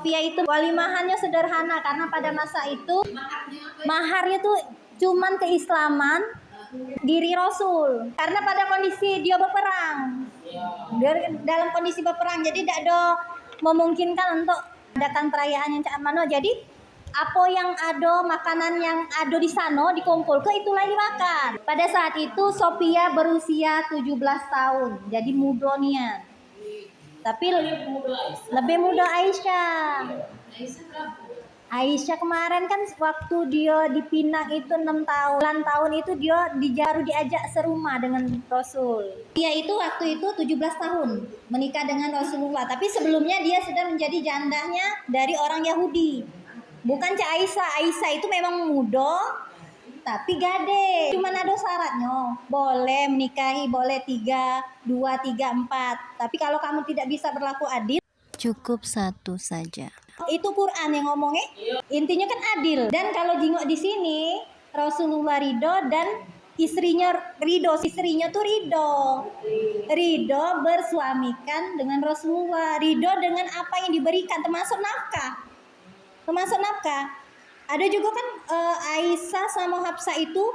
Sofia itu walimahannya sederhana karena pada masa itu maharnya tuh cuman keislaman diri Rasul. Karena pada kondisi dia berperang, dia dalam kondisi berperang, jadi tidak ada memungkinkan untuk adakan perayaan yang cak mano. Jadi apa yang ada, makanan yang ada di sana dikumpul ke itulah dimakan. Pada saat itu Sofia berusia 17 tahun, jadi muda nian. Tapi lebih muda Aisyah. Aisyah kemarin kan waktu dia dipinang itu 6 tahun. 9 tahun itu dia baru diajak serumah dengan Rasul. Dia itu waktu itu 17 tahun menikah dengan Rasulullah. Tapi sebelumnya dia sudah menjadi jandanya dari orang Yahudi. Bukan Cak Aisyah. Aisyah itu memang muda tapi gade. Cuman ada syaratnya. Boleh menikahi, boleh 3, 2, 3, 4. Tapi kalau kamu tidak bisa berlaku adil, cukup satu saja. Itu Quran yang ngomongnya. Intinya kan adil. Dan kalau jingok di sini Rasulullah ridho dan istrinya ridho. Istrinya tuh ridho bersuamikan dengan Rasulullah. Ridho dengan apa yang diberikan termasuk nafkah. Ada juga kan Aisyah sama Hafsah itu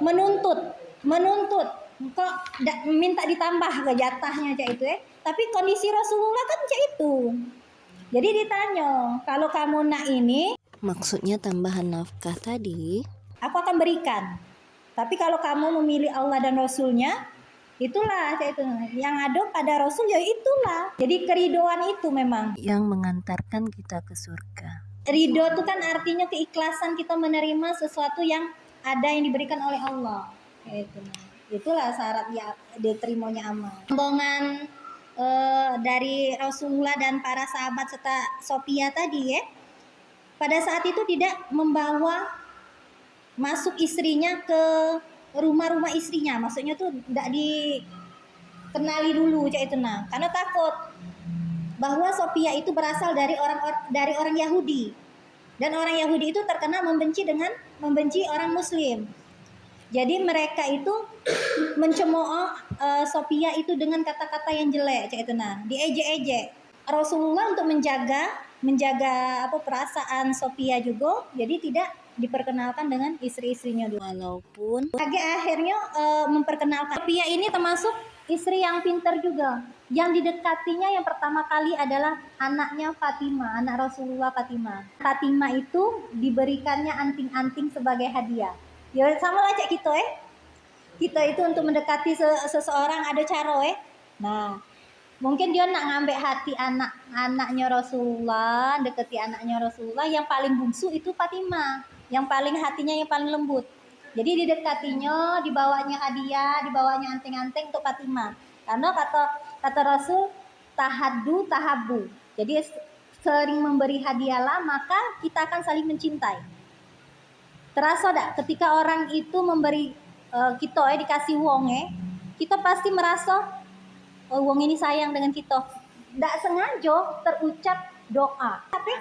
menuntut kok minta ditambah ke jatahnya cak itu Tapi kondisi Rasulullah kan cak itu. Jadi ditanya, kalau kamu nak ini, maksudnya tambahan nafkah tadi, aku akan berikan. Tapi kalau kamu memilih Allah dan Rasulnya, itulah cak itu. Yang ada pada Rasul ya itulah. Jadi keridoan itu memang yang mengantarkan kita ke surga. Ridho itu kan artinya keikhlasan kita menerima sesuatu yang ada yang diberikan oleh Allah. Itulah syarat ya diterimanya amal. Rombongan dari Rasulullah dan para sahabat serta Sofia tadi pada saat itu tidak membawa masuk istrinya ke rumah-rumah istrinya. Maksudnya tuh tidak dikenali dulu cak itu karena takut bahwa Sofia itu berasal dari orang Yahudi. Dan orang Yahudi itu terkenal membenci orang Muslim. Jadi mereka itu mencemooh Sofia itu dengan kata-kata yang jelek, cak itu diejek-ejek. Rasulullah untuk menjaga perasaan Sofia juga, jadi tidak diperkenalkan dengan istri-istrinya dulu. Walaupun akhirnya memperkenalkan Sofia ini termasuk istri yang pintar juga. Yang didekatinya yang pertama kali adalah anaknya Fatimah, anak Rasulullah Fatimah. Fatimah itu diberikannya anting-anting sebagai hadiah. Ya sama lah cak kita itu untuk mendekati seseorang ada cara Nah, mungkin dia nak ngambil hati anaknya Rasulullah, dekati anaknya Rasulullah. Yang paling bungsu itu Fatimah, yang paling hatinya yang paling lembut. Jadi didekatinya, dibawanya hadiah, dibawanya anting-anting untuk Fatimah. Karena kata Rasul tahaddu tahabbu. Jadi sering memberi hadiahlah maka kita akan saling mencintai. Terasa tak ketika orang itu memberi kita dikasih wong kita pasti merasa wong ini sayang dengan kita. Tak sengaja terucap doa. Tapi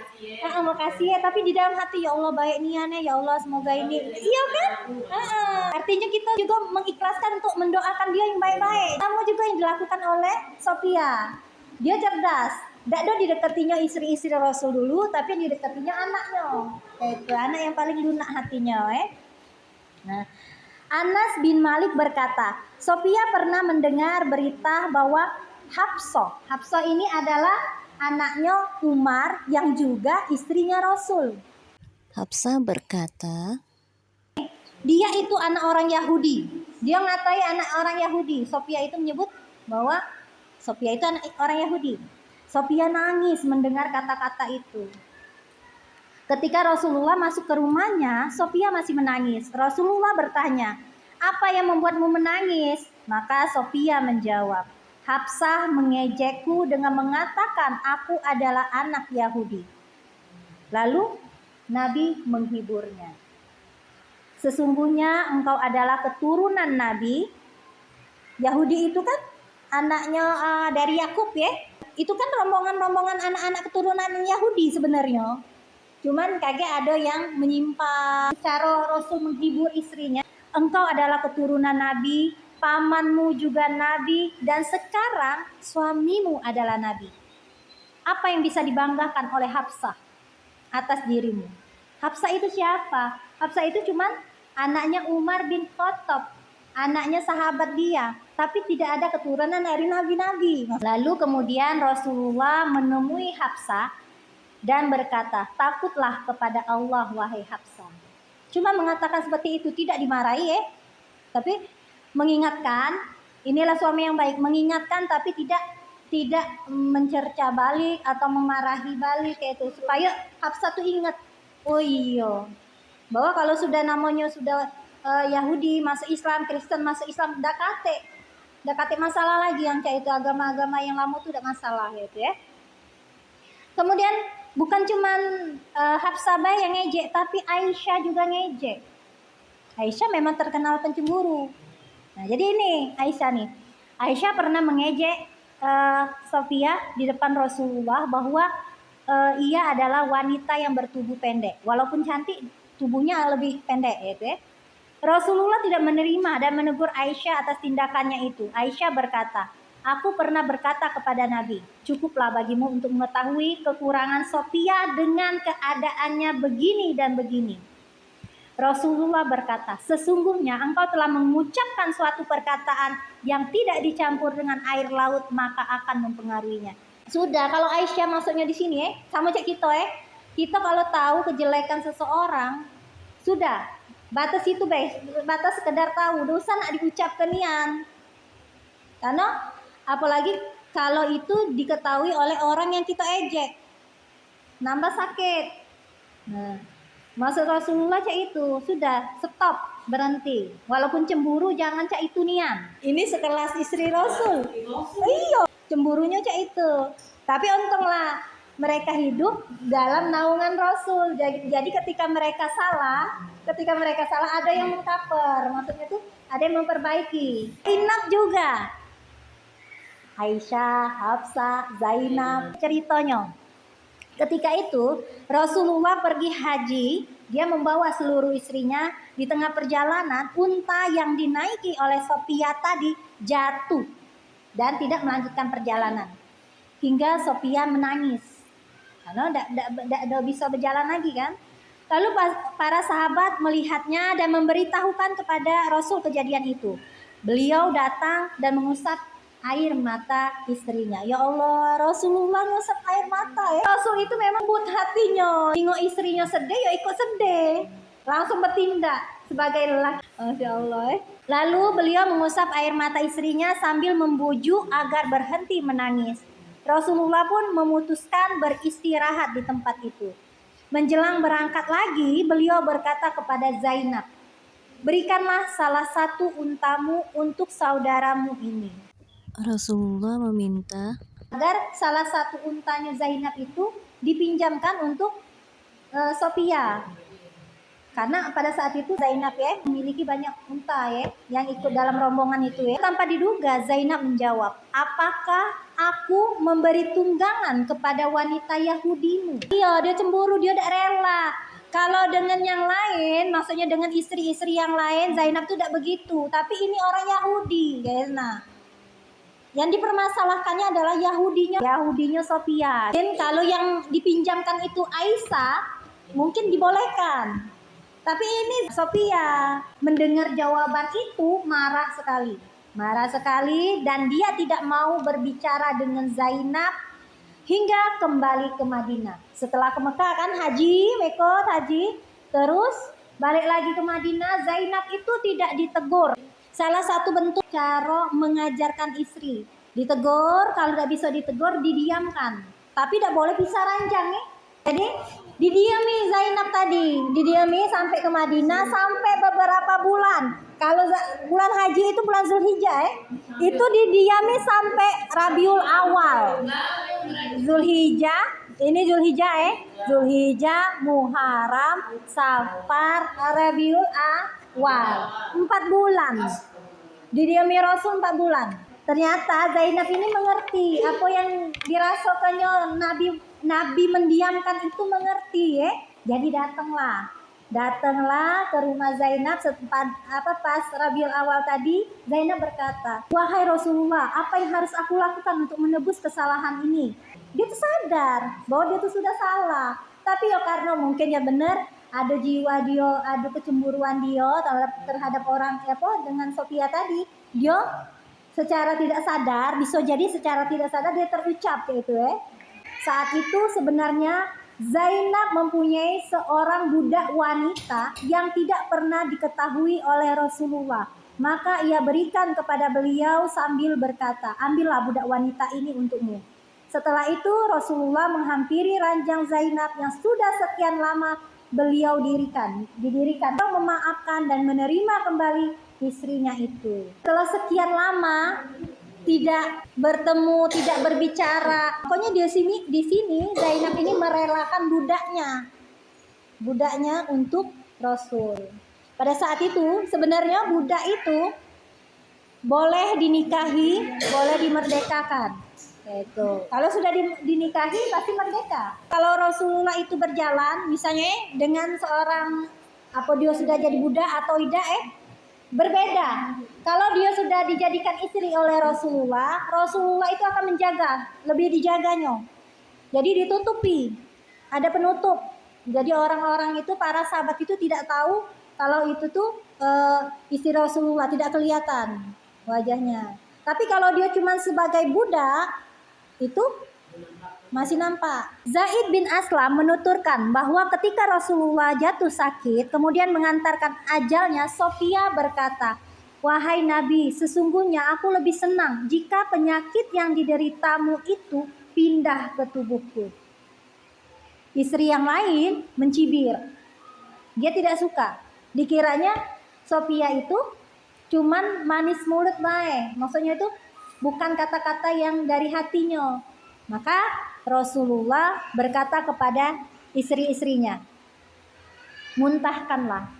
makasih tapi di dalam hati ya Allah baik niatnya ya Allah semoga ini. Iya kan? Artinya kita juga mengikhlaskan untuk mendoakan dia yang baik-baik. Sama juga yang dilakukan oleh Sofia. Dia cerdas. Tidak ada didekatinya istri-istri Rasul dulu, tapi didekatinya anaknya. Itu anak yang paling lunak hatinya. Nah, Anas bin Malik berkata, Sofia pernah mendengar berita bahwa Hafsah ini adalah anaknya Umar yang juga istrinya Rasul. Hafsah berkata, dia itu anak orang Yahudi. Dia ngatai anak orang Yahudi. Sofia itu menyebut bahwa Sofia itu anak orang Yahudi. Sofia nangis mendengar kata-kata itu. Ketika Rasulullah masuk ke rumahnya, Sofia masih menangis. Rasulullah bertanya, apa yang membuatmu menangis? Maka Sofia menjawab, Hafsah mengejekku dengan mengatakan aku adalah anak Yahudi. Lalu Nabi menghiburnya. Sesungguhnya engkau adalah keturunan Nabi. Yahudi itu kan anaknya dari Yakub Itu kan rombongan anak-anak keturunan Yahudi sebenarnya. Cuman kagak ada yang menyimpang. Cara Rasul menghibur istrinya. Engkau adalah keturunan Nabi, pamanmu juga Nabi, dan sekarang suamimu adalah Nabi. apa yang bisa dibanggakan oleh Hafsah atas dirimu? Hafsah itu siapa? Hafsah itu cuman anaknya Umar bin Khattab, anaknya sahabat dia, tapi tidak ada keturunan dari nabi-nabi. Lalu kemudian Rasulullah menemui Hafsah dan berkata, takutlah kepada Allah wahai Hafsah. Cuma mengatakan seperti itu, tidak dimarahi tapi mengingatkan. Inilah suami yang baik, mengingatkan tapi tidak mencerca balik atau memarahi balik kayak itu, supaya Hafsah tuh ingat, oh iya, bahwa kalau sudah namanya sudah Yahudi masuk Islam, Kristen masuk Islam, udah kate masalah lagi yang kayak itu, agama-agama yang lama tuh udah masalah gitu ya. Kemudian bukan cuman Hafsah yang ngejek, tapi Aisyah juga ngejek. Aisyah memang terkenal pencemburu. Nah, jadi ini Aisyah nih. Aisyah pernah mengejek Sofia di depan Rasulullah bahwa ia adalah wanita yang bertubuh pendek. Walaupun cantik, tubuhnya lebih pendek gitu ya. Rasulullah tidak menerima dan menegur Aisyah atas tindakannya itu. Aisyah berkata, aku pernah berkata kepada Nabi, cukuplah bagimu untuk mengetahui kekurangan Sofia dengan keadaannya begini dan begini. Rasulullah berkata, sesungguhnya engkau telah mengucapkan suatu perkataan yang tidak dicampur dengan air laut, maka akan mempengaruhinya. Sudah, kalau Aisyah masuknya di sini sama cek kita kita kalau tahu kejelekan seseorang, sudah, batas itu batas sekedar tahu, dosa nak diucapkan nian. Karena apalagi kalau itu diketahui oleh orang yang kita ejek, nambah sakit. Nah, maksud Rasulullah cak itu, sudah stop, berhenti. Walaupun cemburu jangan cak itu nian. Ini sekelas istri Rasul. Iya, cemburunya cak itu. Tapi untunglah mereka hidup dalam naungan Rasul. Jadi ketika mereka salah ada yang mengcover. Maksudnya itu ada yang memperbaiki. Zainab juga. Aisyah, Hafsah, Zainab, ceritanya. Ketika itu Rasulullah pergi haji, dia membawa seluruh istrinya. Di tengah perjalanan, unta yang dinaiki oleh Sofia tadi jatuh dan tidak melanjutkan perjalanan. Hingga Sofia menangis karena tidak bisa berjalan lagi kan. Lalu para sahabat melihatnya dan memberitahukan kepada Rasul kejadian itu. Beliau datang dan mengusap air mata istrinya. Ya Allah, Rasulullah ngusap air mata ya. Rasul itu memang lembut hatinya. Tengok istrinya sedih, ya ikut sedih. Langsung bertindak sebagai lelaki. Masya Allah. Lalu beliau mengusap air mata istrinya sambil membujuk agar berhenti menangis. Rasulullah pun memutuskan beristirahat di tempat itu. Menjelang berangkat lagi, beliau berkata kepada Zainab, berikanlah salah satu untamu untuk saudaramu ini. Rasulullah meminta Agar salah satu untanya Zainab itu dipinjamkan untuk Sofia. Karena pada saat itu Zainab memiliki banyak unta yang ikut dalam rombongan itu Tanpa diduga Zainab menjawab, apakah aku memberi tunggangan kepada wanita Yahudimu? Iya, dia cemburu, dia tidak rela. Kalau dengan yang lain, maksudnya dengan istri-istri yang lain, Zainab itu tidak begitu. Tapi ini orang Yahudi, guys. Nah, yang dipermasalahkannya adalah Yahudinya Sofia. Dan kalau yang dipinjamkan itu Aisyah, mungkin dibolehkan. Tapi ini Sofia mendengar jawaban itu marah sekali dan dia tidak mau berbicara dengan Zainab hingga kembali ke Madinah. Setelah ke Mekah kan haji, terus balik lagi ke Madinah, Zainab itu tidak ditegur. Salah satu bentuk cara mengajarkan istri. Ditegur, kalau tidak bisa ditegur, didiamkan. Tapi tidak boleh pisah ranjang Jadi didiami Zainab tadi. Didiami sampai ke Madinah, sampai beberapa bulan. Kalau bulan haji itu bulan Zulhijjah itu didiami sampai Rabiul Awal. Zulhijjah, Muharram, Safar, Rabiul Awal. 4 bulan. Didiami Rasul 4 bulan. Ternyata Zainab ini mengerti apa yang dirasakannya Nabi mendiamkan itu, mengerti Jadi datanglah Datanglah ke rumah Zainab pas Rabiul Awal tadi. Zainab berkata, wahai Rasulullah, apa yang harus aku lakukan untuk menebus kesalahan ini? Dia tuh sadar bahwa dia tuh sudah salah, tapi ya karena mungkin ya benar ada jiwa dia, ada kecemburuan dia terhadap orang dengan Sofia tadi, dia secara tidak sadar, bisa jadi secara tidak sadar dia terucap kayak itu ya. Saat itu sebenarnya Zainab mempunyai seorang budak wanita yang tidak pernah diketahui oleh Rasulullah. Maka ia berikan kepada beliau sambil berkata, ambillah budak wanita ini untukmu. Setelah itu Rasulullah menghampiri ranjang Zainab yang sudah sekian lama beliau didirikan, memaafkan dan menerima kembali istrinya itu. Setelah sekian lama tidak bertemu, tidak berbicara. Pokoknya di sini Zainab ini merelakan budaknya untuk Rasul. Pada saat itu sebenarnya budak itu boleh dinikahi, boleh dimerdekakan. Itu. Kalau sudah dinikahi pasti merdeka. Kalau Rasulullah itu berjalan misalnya dengan seorang dia sudah jadi budak atau tidak berbeda. Kalau dia sudah dijadikan istri oleh Rasulullah, Rasulullah itu akan menjaga, lebih dijaganya. Jadi ditutupi, ada penutup. Jadi orang-orang itu, para sahabat itu tidak tahu kalau itu tuh istri Rasulullah, tidak kelihatan wajahnya. Tapi kalau dia cuma sebagai budak, itu masih nampak. Zaid bin Aslam menuturkan bahwa ketika Rasulullah jatuh sakit, kemudian mengantarkan ajalnya, Sofia berkata, wahai Nabi, sesungguhnya aku lebih senang jika penyakit yang dideritamu itu pindah ke tubuhku. Istri yang lain mencibir. Dia tidak suka. Dikiranya Sofia itu cuman manis mulut baik. Maksudnya itu bukan kata-kata yang dari hatinya. Maka Rasulullah berkata kepada istri-istrinya, muntahkanlah.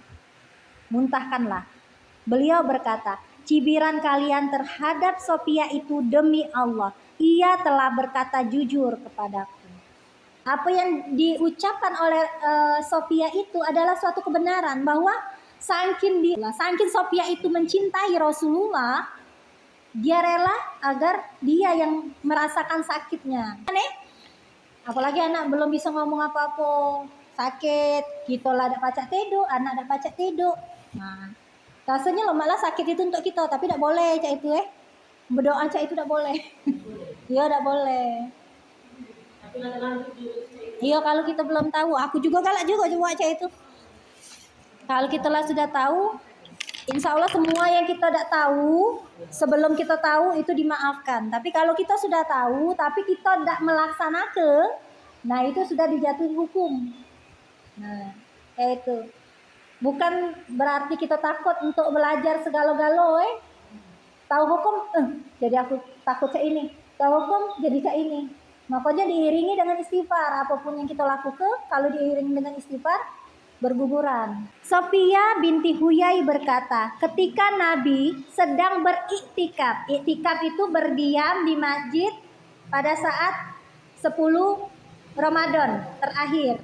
Beliau berkata, cibiran kalian terhadap Sofia itu demi Allah, ia telah berkata jujur kepadaku. Apa yang diucapkan oleh Sofia itu adalah suatu kebenaran, bahwa saking Sofia itu mencintai Rasulullah, dia rela agar dia yang merasakan sakitnya. Apalagi anak belum bisa ngomong apa-apa, sakit, kita lah ada pacak tidur, anak ada pacak tidur. Nah, rasanya lo malah sakit itu untuk kita, tapi tidak boleh cak itu berdoa cak itu tidak boleh. Iya tidak boleh. Iya kalau kita belum tahu, aku juga galak juga coba cak itu. Kalau kita lah sudah tahu, insya Allah semua yang kita tidak tahu sebelum kita tahu itu dimaafkan. Tapi kalau kita sudah tahu tapi kita tidak melaksanakan, nah itu sudah dijatuhi hukum. Nah itu bukan berarti kita takut untuk belajar segala-galo. Tahu hukum, jadi aku takut ke ini. Tahu hukum jadi ke ini. Makanya diiringi dengan istighfar. Apapun yang kita lakukan, kalau diiringi dengan istighfar, berguguran. Sofia binti Huyai berkata, ketika Nabi sedang beriktikaf. Iktikaf itu berdiam di masjid pada saat 10 Ramadan terakhir.